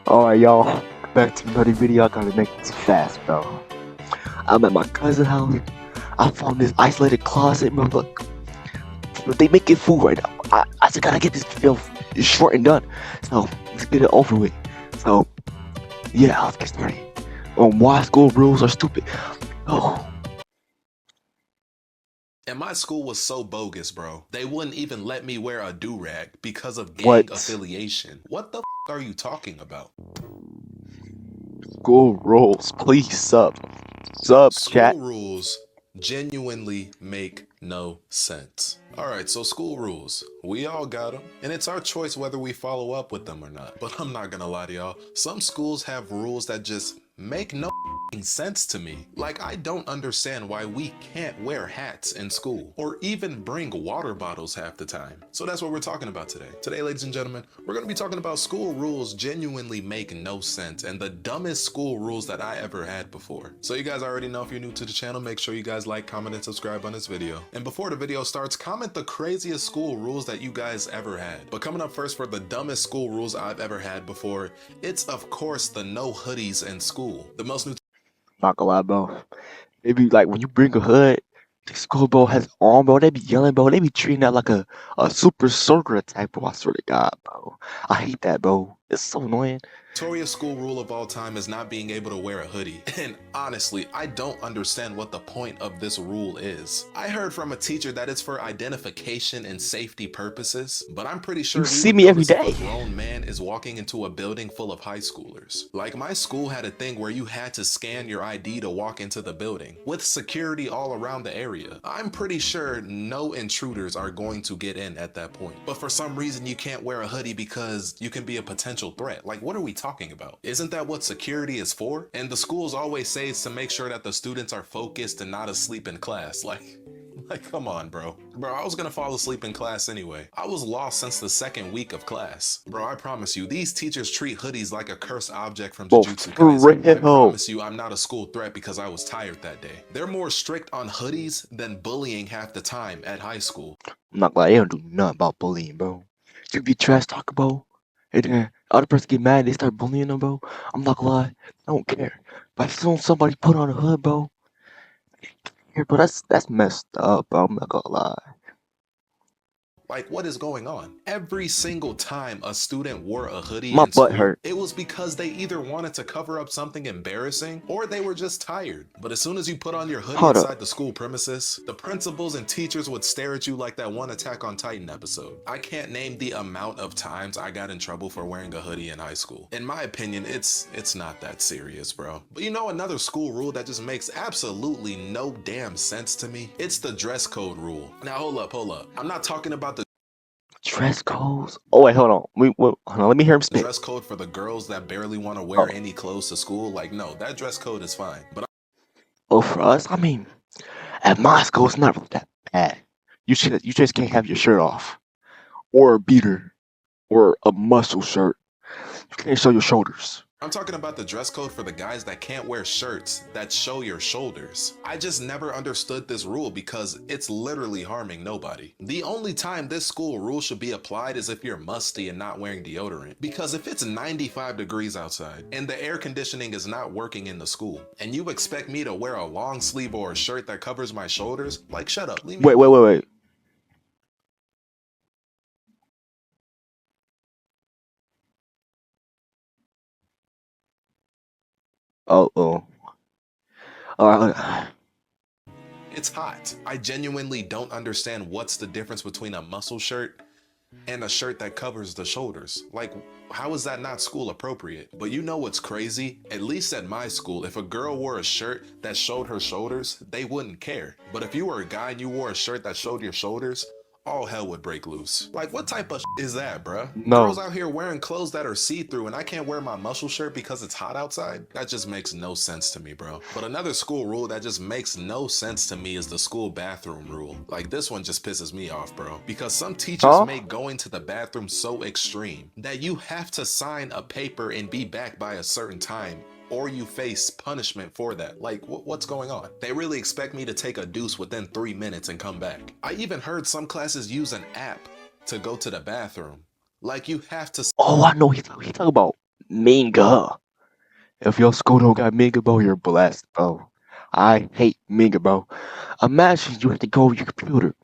Alright, y'all. Back to another video. I gotta make this fast, bro. I'm at my cousin's house. I found this isolated closet, bro. Look, they making food right now. I just gotta get this video short and done. So, let's get it over with. So, yeah, let's get started. Why school rules are stupid. Oh, And my school was so bogus, bro. They wouldn't even let me wear a do-rag because of gang what? affiliation. What the are you talking about? School rules. Please sub. Sub, chat. School rules genuinely make no sense. Alright, so school rules. We all got them, and it's our choice whether we follow up with them or not. But I'm not gonna lie to y'all, some schools have rules that just make no sense to me. Like, I don't understand why we can't wear hats in school or even bring water bottles half the time. So that's what we're talking about today. Today, ladies and gentlemen, we're going to be talking about school rules genuinely make no sense and the dumbest school rules that I ever had before. So you guys already know, if you're new to the channel, make sure you guys like, comment, and subscribe on this video. And before the video starts, comment the craziest school rules that you guys ever had. But coming up first for the dumbest school rules I've ever had before, it's of course the no hoodies in school. The most new Not gonna lie, bro. They be like, when you bring a hood, the school, bro, has on, bro. They be yelling, bro. They be treating that like a super soldier attack, bro. I swear to God, bro. I hate that, bro. It's so annoying. notorious school rule of all time is not being able to wear a hoodie. And honestly, I don't understand what the point of this rule is. I heard from a teacher that it's for identification and safety purposes, but I'm pretty sure You we see would me every notice if day. a grown man is walking into a building full of high schoolers. Like, my school had a thing where you had to scan your ID to walk into the building, with security all around the area. I'm pretty sure no intruders are going to get in at that point. But for some reason, you can't wear a hoodie because you can be a potential threat. Like, what are we talking about? Isn't that what security is for? And the schools always say it's to make sure that the students are focused and not asleep in class. Like, come on, bro. Bro, I was gonna fall asleep in class anyway. I was lost since the second week of class. Bro, I promise you, these teachers treat hoodies like a cursed object from Bro, Jujutsu for Kaisen. I real. promise you, I'm not a school threat because I was tired that day. They're more strict on hoodies than bullying half the time at high school. I'm not gonna lie, they don't do nothing about bullying, bro. You be trash talking, bro. And then other person get mad, they start bullying them, bro. I'm not gonna lie, I don't care. But if somebody put on a hood, bro, here, bro, that's messed up, bro. I'm not gonna lie. Like, what is going on? Every single time a student wore a hoodie My in butt school, hurt. it was because they either wanted to cover up something embarrassing or they were just tired. But as soon as you put on your hoodie Hold inside up. the school premises, the principals and teachers would stare at you like that one Attack on Titan episode. I can't name the amount of times I got in trouble for wearing a hoodie in high school. In my opinion, it's not that serious, bro. But you know another school rule that just makes absolutely no damn sense to me? It's the dress code rule. Now hold up. I'm not talking about the Dress codes? Oh, wait, hold on. Hold on, let me hear him spit. dress code for the girls that barely want to Oh, wear any clothes to school. Like, no, that dress code is fine. But oh, for us, I mean, at my school, it's not really that bad. You just can't have your shirt off, or a beater, or a muscle shirt. You can't show your shoulders. I'm talking about the dress code for the guys that can't wear shirts that show your shoulders. I just never understood this rule because it's literally harming nobody. The only time this school rule should be applied is if you're musty and not wearing deodorant. Because if it's 95 degrees outside and the air conditioning is not working in the school, and you expect me to wear a long sleeve or a shirt that covers my shoulders, like, shut up, leave me alone. Wait. Oh. Alright. It's hot. I genuinely don't understand what's the difference between a muscle shirt and a shirt that covers the shoulders. Like, how is that not school appropriate? But you know what's crazy? At least at my school, if a girl wore a shirt that showed her shoulders, they wouldn't care. But if you were a guy and you wore a shirt that showed your shoulders, all hell would break loose. Like, what type of is that, bruh? Girls No. out here wearing clothes that are see-through and I can't wear my muscle shirt because it's hot outside? That just makes no sense to me, bro. But another school rule that just makes no sense to me is the school bathroom rule. Like, this one just pisses me off, bro. Because some teachers Huh? make going to the bathroom so extreme that you have to sign a paper and be back by a certain time, or you face punishment for that. Like, what's going on? They really expect me to take a deuce within 3 minutes and come back. I even heard some classes use an app to go to the bathroom. Like, you have to Oh, I know he talking about Minga. If your school don't got Minga, bro, you're blessed, bro. I hate Minga, bro. Imagine you have to go on your computer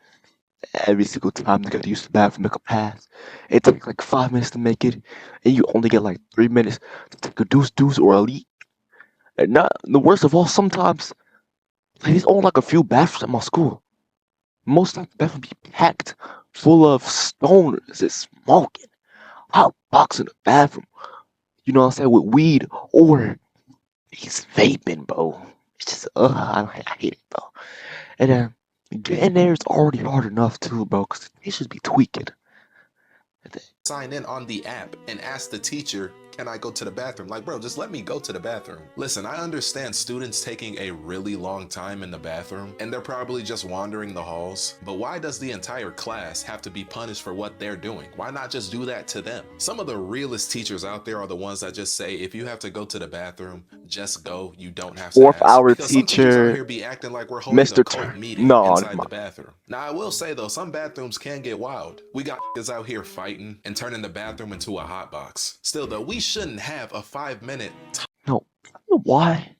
every single time you gotta use the bathroom, make a pass. It takes like 5 minutes to make it, and you only get like 3 minutes to take a deuce or a leak. And not the worst of all, sometimes like, there's only like a few bathrooms at my school. Most of the bathrooms be packed full of stoners that's smoking, hot box in the bathroom. You know what I'm saying, with weed or he's vaping, bro. It's just I hate it, bro. And then getting there is already hard enough too, bro, because they should be tweaking. Sign in on the app and ask the teacher, can I go to the bathroom? Like, bro, just let me go to the bathroom. Listen, I understand students taking a really long time in the bathroom and they're probably just wandering the halls, but why does the entire class have to be punished for what they're doing? Why not just do that to them? Some of the realest teachers out there are the ones that just say, if you have to go to the bathroom, just go. You don't have to Fourth ask. hour Because some teachers out teacher, here be acting like we're holding a Mr. cult meeting No, inside the bathroom. Now, I will say though, some bathrooms can get wild. We got out here fighting and turning the bathroom into a hot box. Still though, we shouldn't have a 5-minute no. I don't know why?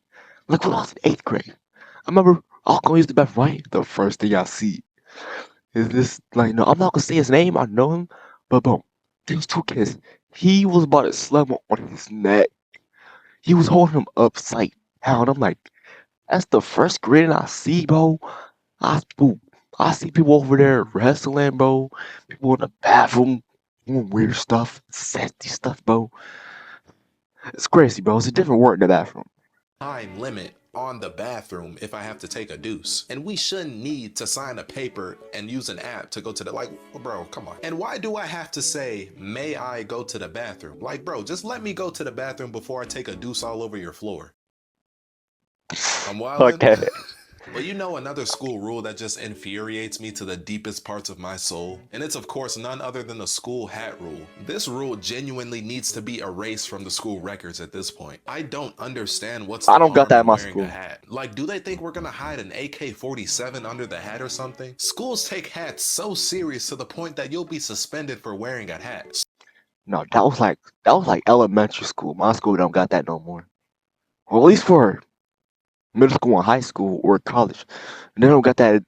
Like when I was in 8th grade, I remember I was gonna use the bathroom, right? The first thing I see is this, like, no, I'm not gonna say his name, I know him, but boom, there was 2 kids. He was about to slam him on his neck. He was holding him upside down. I'm like, that's the first grade I see, bro. Boo. I see people over there wrestling, bro. People in the bathroom doing weird stuff, sexy stuff, bro. It's crazy, bro. It's a different word in the bathroom. time limit on the bathroom if I have to take a deuce. And we shouldn't need to sign a paper and use an app to go to the, like, bro, come on. And why do I have to say, may I go to the bathroom? Like, bro, just let me go to the bathroom before I take a deuce all over your floor. I'm wildin'. Okay. But you know another school rule that just infuriates me to the deepest parts of my soul? And it's of course none other than the school hat rule. This rule genuinely needs to be erased from the school records at this point. I don't understand what's I the don't got harm that in in my wearing school. a hat. Like, do they think we're gonna hide an AK-47 under the hat or something? Schools take hats so serious to the point that you'll be suspended for wearing a hat. No, that was like elementary school. My school don't got that no more. Well, at least for middle school and high school or college, they don't got that.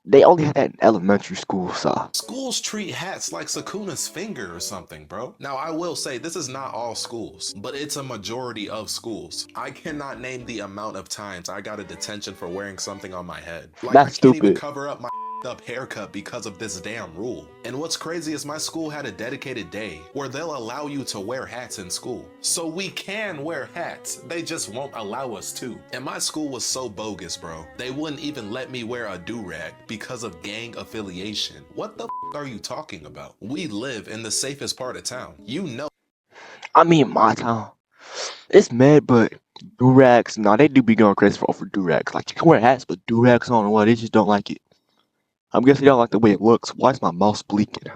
They only had that in elementary school. So Schools treat hats like Sakuna's finger or something, bro. Now, I will say this is not all schools, but it's a majority of schools. I cannot name the amount of times I got a detention for wearing something on my head. Like, that's I can't even stupid. cover up my up haircut because of this damn rule. And what's crazy is my school had a dedicated day where they'll allow you to wear hats in school. So we can wear hats, they just won't allow us to. And my school was so bogus, bro. They wouldn't even let me wear a do-rag because of gang affiliation. What the are you talking about? We live in the safest part of town. You know. I mean, my town, it's mad, but do-rags, nah, they do be going crazy for do-rags. Like, you can wear hats, but do-rags on, what, they just don't like it. I'm guessing they don't like the way it looks. Why is my mouse blinking?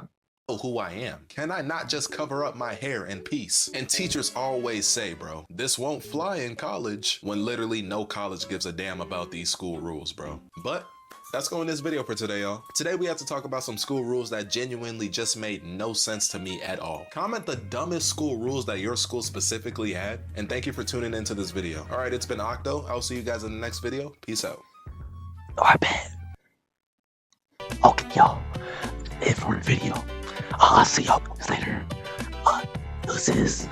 Who I am. Can I not just cover up my hair in peace? And teachers always say, bro, this won't fly in college, when literally no college gives a damn about these school rules, bro. But that's going to this video for today, y'all. Today we have to talk about some school rules that genuinely just made no sense to me at all. Comment the dumbest school rules that your school specifically had, and thank you for tuning into this video. All right, it's been Octo. I'll see you guys in the next video. Peace out. I bet. Okay, y'all. That's it for the video. I'll see y'all later. This is